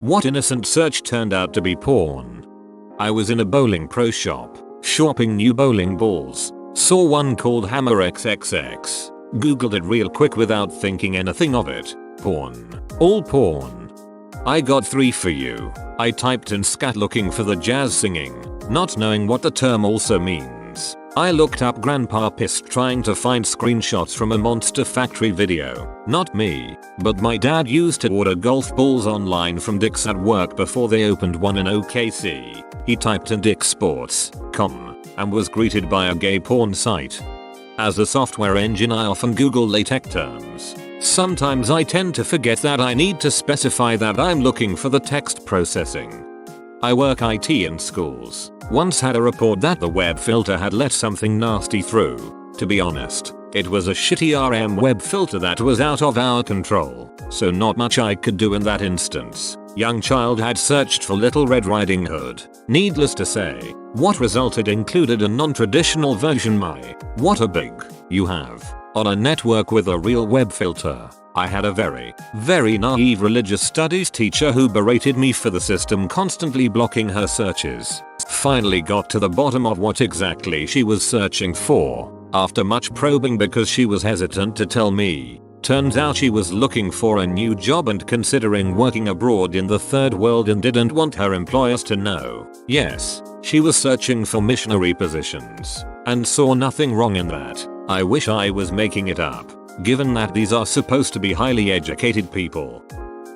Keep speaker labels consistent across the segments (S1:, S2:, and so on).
S1: What innocent search turned out to be porn. I was in a bowling pro shop, shopping new bowling balls, saw one called Hammer XXX, googled it real quick without thinking anything of it. Porn. All porn. I got 3 for you. I typed in scat looking for the jazz singing, not knowing what the term also means. I looked up Grandpa Pissed trying to find screenshots from a Monster Factory video. Not me, but my dad used to order golf balls online from Dick's at work before they opened one in OKC. He typed in dicksports.com and was greeted by a gay porn site. As a software engine I often Google LaTeX terms. Sometimes I tend to forget that I need to specify that I'm looking for the text processing. I work IT in schools. Once had a report that the web filter had let something nasty through. To be honest, it was a shitty RM web filter that was out of our control, so not much I could do in that instance. Young child had searched for Little Red Riding Hood. Needless to say, what resulted included a non-traditional version. What a big you have on a network with a real web filter. I had a very naive religious studies teacher who berated me for the system constantly blocking her searches. Finally got to the bottom of what exactly she was searching for after much probing because she was hesitant to tell me. Turns out she was looking for a new job and considering working abroad in the third world and didn't want her employers to know. Yes, she was searching for missionary positions and saw nothing wrong in that. I wish I was making it up, given that these are supposed to be highly educated people.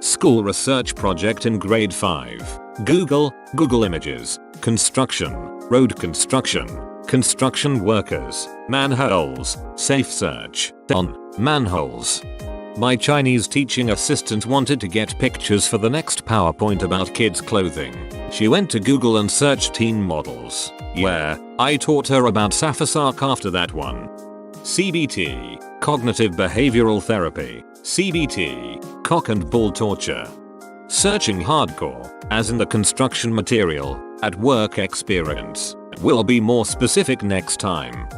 S1: School research project in grade 5. Google images, construction, road construction, construction workers, manholes, safe search on manholes. My Chinese teaching assistant wanted to get pictures for the next PowerPoint about kids' clothing. She went to Google and searched teen models. Yeah, I taught her about Safasark after that one. CBT, cognitive behavioral therapy, CBT, cock and ball torture. Searching hardcore, as in the construction material, at work experience. We'll be more specific next time.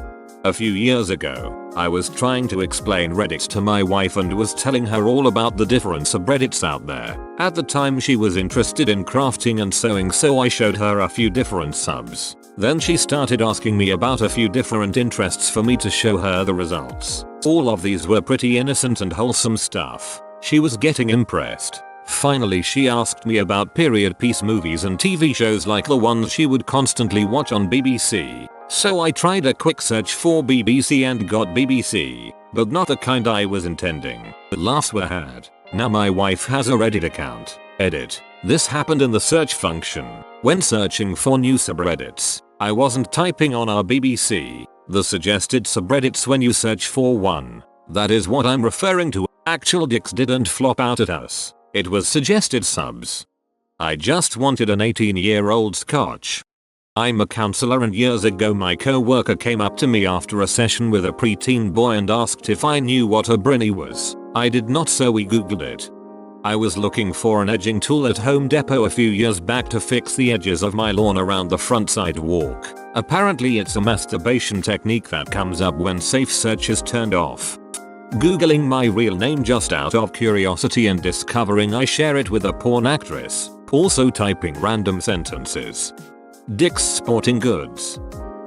S1: A few years ago, I was trying to explain Reddit to my wife and was telling her all about the different subreddits out there. At the time she was interested in crafting and sewing, so I showed her a few different subs. Then she started asking me about a few different interests for me to show her the results. All of these were pretty innocent and wholesome stuff. She was getting impressed. Finally she asked me about period piece movies and TV shows like the ones she would constantly watch on BBC. So I tried a quick search for BBC and got BBC, but not the kind I was intending. The laughs were had. Now my wife has a Reddit account. Edit. This happened in the search function. When searching for new subreddits, I wasn't typing on our BBC, the suggested subreddits when you search for one. That is what I'm referring to. Actual dicks didn't flop out at us. It was suggested subs. I just wanted an 18-year-old scotch. I'm a counselor and years ago my co-worker came up to me after a session with a preteen boy and asked if I knew what a brinny was. I did not, so we googled it. I was looking for an edging tool at Home Depot a few years back to fix the edges of my lawn around the front sidewalk. Apparently it's a masturbation technique that comes up when safe search is turned off. Googling my real name just out of curiosity and discovering I share it with a porn actress. Also typing random sentences. Dick's Sporting Goods.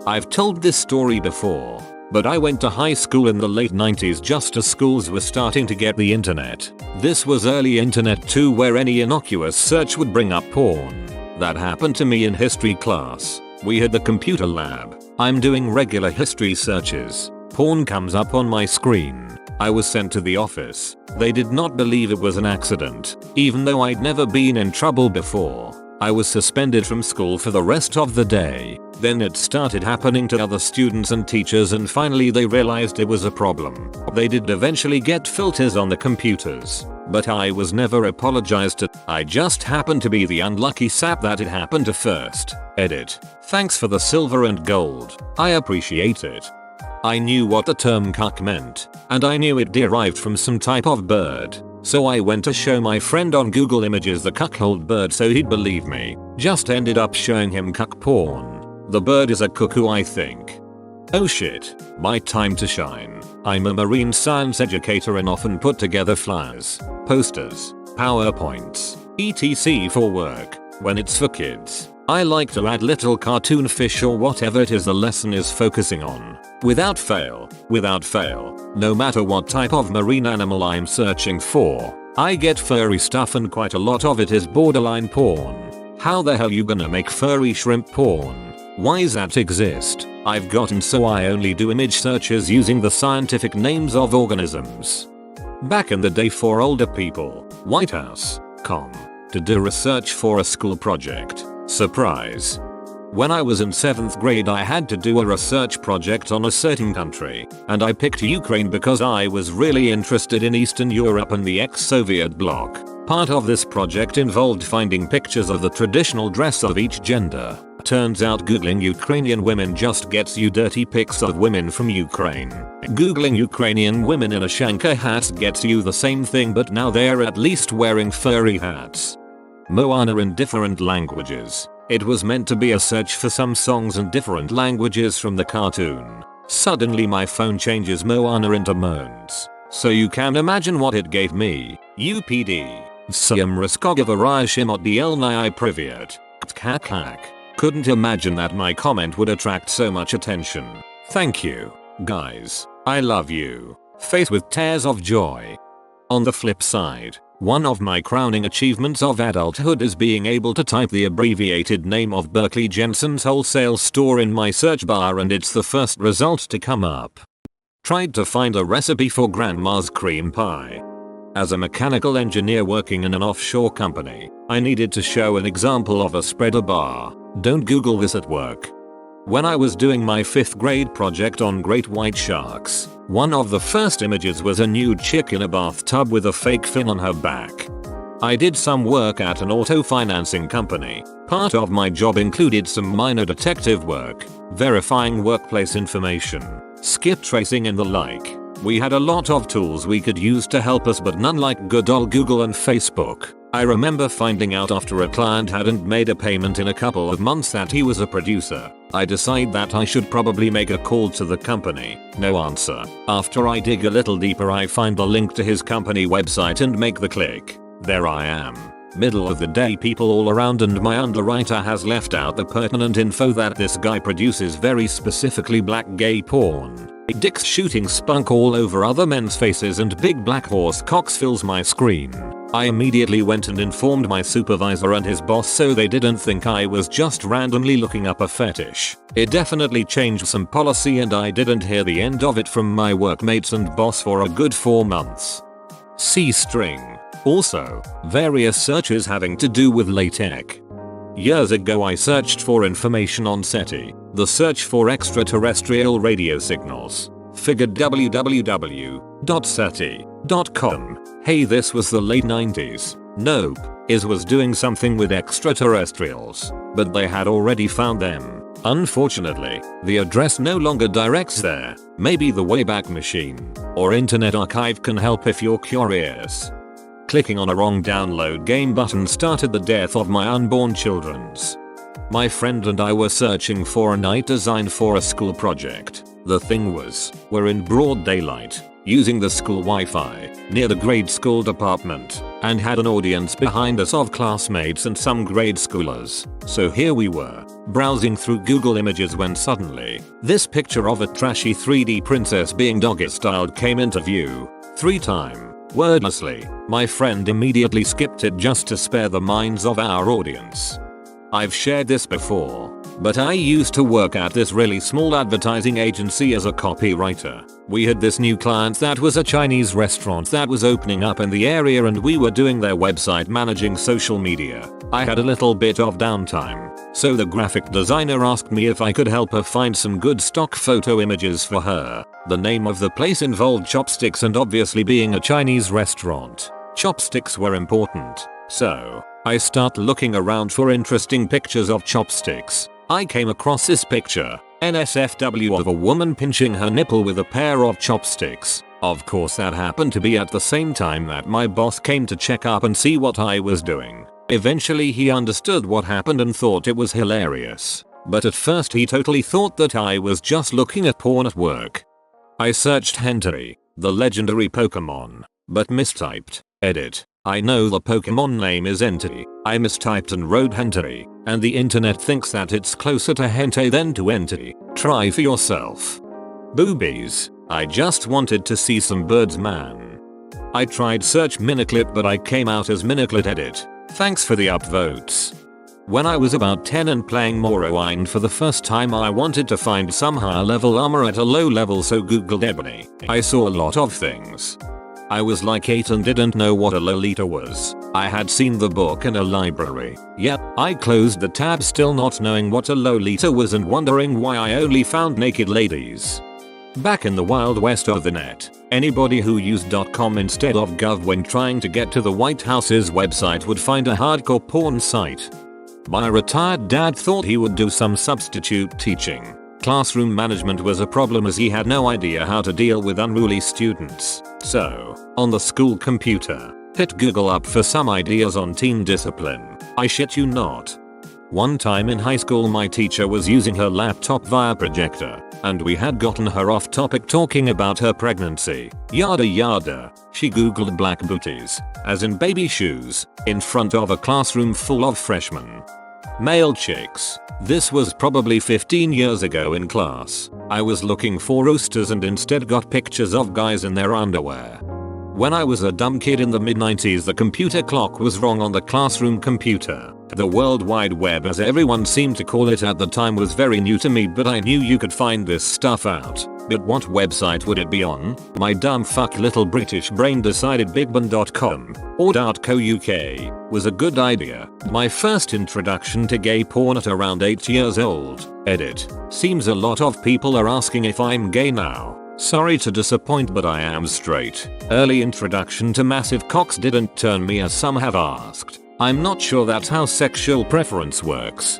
S1: I've told this story before, but I went to high school in the late 90s just as schools were starting to get the internet. This was early internet too, where any innocuous search would bring up porn. That happened to me in history class. We had the computer lab. I'm doing regular history searches. Porn comes up on my screen. I was sent to the office. They did not believe it was an accident, even though I'd never been in trouble before. I was suspended from school for the rest of the day. Then it started happening to other students and teachers, and finally they realized it was a problem. They did eventually get filters on the computers, but I was never apologized to. I just happened to be the unlucky sap that it happened to first. Edit. Thanks for the silver and gold. I appreciate it. I knew what the term cuck meant, and I knew it derived from some type of bird. So I went to show my friend on Google Images the cuckold bird so he'd believe me. Just ended up showing him cuck porn. The bird is a cuckoo, I think. Oh shit, my time to shine. I'm a marine science educator and often put together flyers, posters, PowerPoints, etc for work. When it's for kids, I like to add little cartoon fish or whatever it is the lesson is focusing on. Without fail, no matter what type of marine animal I'm searching for, I get furry stuff and quite a lot of it is borderline porn. How the hell you gonna make furry shrimp porn? Why does that exist? I've gotten so I only do image searches using the scientific names of organisms. Back in the day for older people, whitehouse.com, to do research for a school project. Surprise. When I was in 7th grade I had to do a research project on a certain country, and I picked Ukraine because I was really interested in Eastern Europe and the ex-Soviet bloc. Part of this project involved finding pictures of the traditional dress of each gender. Turns out googling Ukrainian women just gets you dirty pics of women from Ukraine. Googling Ukrainian women in a Shanka hat gets you the same thing, but now they're at least wearing furry hats. Moana in different languages. It was meant to be a search for some songs in different languages from the cartoon. Suddenly my phone changes Moana into moans. So you can imagine what it gave me. UPD. Всем рассказывающим отдельная привет. Kak. Couldn't imagine that my comment would attract so much attention. Thank you, guys. I love you. Face with tears of joy. On the flip side, one of my crowning achievements of adulthood is being able to type the abbreviated name of Berkley Jensen's wholesale store in my search bar and it's the first result to come up. Tried to find a recipe for grandma's cream pie. As a mechanical engineer working in an offshore company, I needed to show an example of a spreader bar. Don't Google this at work. When I was doing my 5th grade project on great white sharks, one of the first images was a nude chick in a bathtub with a fake fin on her back. I did some work at an auto financing company. Part of my job included some minor detective work, verifying workplace information, skip tracing and the like. We had a lot of tools we could use to help us, but none like good old Google and Facebook. I remember finding out after a client hadn't made a payment in a couple of months that he was a producer. I decide that I should probably make a call to the company. No answer. After I dig a little deeper I find the link to his company website and make the click. There I am. Middle of the day, people all around, and my underwriter has left out the pertinent info that this guy produces very specifically black gay porn. Dicks shooting spunk all over other men's faces and big black horse cocks fills my screen. I immediately went and informed my supervisor and his boss so they didn't think I was just randomly looking up a fetish. It definitely changed some policy and I didn't hear the end of it from my workmates and boss for a good 4 months. C string. Also, various searches having to do with latex. Years ago I searched for information on SETI, the search for extraterrestrial radio signals. Figured www.seti.com. Hey, this was the late 90s. Nope, it was doing something with extraterrestrials, but they had already found them. Unfortunately, the address no longer directs there. Maybe the Wayback Machine or Internet Archive can help if you're curious. Clicking on a wrong download game button started the death of my unborn children's. My friend and I were searching for a night design for a school project. The thing was, we're in broad daylight, using the school Wi-Fi, near the grade school department, and had an audience behind us of classmates and some grade schoolers. So here we were, browsing through Google Images when suddenly, this picture of a trashy 3D princess being doggy-styled came into view. 3 times. Wordlessly, my friend immediately skipped it just to spare the minds of our audience. I've shared this before, but I used to work at this really small advertising agency as a copywriter. We had this new client that was a Chinese restaurant that was opening up in the area and we were doing their website, managing social media. I had a little bit of downtime, so the graphic designer asked me if I could help her find some good stock photo images for her. The name of the place involved chopsticks and obviously being a Chinese restaurant, chopsticks were important. So, I start looking around for interesting pictures of chopsticks. I came across this picture, NSFW, of a woman pinching her nipple with a pair of chopsticks. Of course that happened to be at the same time that my boss came to check up and see what I was doing. Eventually he understood what happened and thought it was hilarious. But at first he totally thought that I was just looking at porn at work. I searched hentai, the legendary Pokemon, but mistyped. Edit. I know the Pokemon name is Entei. I mistyped and wrote Hentai, and the internet thinks that it's closer to Hentai than to Entei. Try for yourself. Boobies. I just wanted to see some birds, man. I tried search miniclip but I came out as miniclit edit. Thanks for the upvotes. When I was about 10 and playing Morrowind for the first time, I wanted to find some higher level armor at a low level, so googled ebony. I saw a lot of things. I was like 8 and didn't know what a Lolita was. I had seen the book in a library. Yep, I closed the tab still not knowing what a Lolita was and wondering why I only found naked ladies. Back in the wild west of the net, anybody who used .com instead of .gov when trying to get to the White House's website would find a hardcore porn site. My retired dad thought he would do some substitute teaching. Classroom management was a problem as he had no idea how to deal with unruly students. So, on the school computer, hit Google up for some ideas on teen discipline. I shit you not. One time in high school my teacher was using her laptop via projector, and we had gotten her off topic talking about her pregnancy. Yada yada. She googled black booties, as in baby shoes, in front of a classroom full of freshmen. Male chicks. This was probably 15 years ago in class. I was looking for roosters and instead got pictures of guys in their underwear. When I was a dumb kid in the mid-90s, the computer clock was wrong on the classroom computer. The World Wide Web, as everyone seemed to call it at the time, was very new to me, but I knew you could find this stuff out. But what website would it be on? My dumb fuck little British brain decided bigban.com or .co.uk was a good idea. My first introduction to gay porn at around 8 years old. Edit. Seems a lot of people are asking if I'm gay now. Sorry to disappoint, but I am straight. Early introduction to massive cocks didn't turn me, as some have asked. I'm not sure that's how sexual preference works.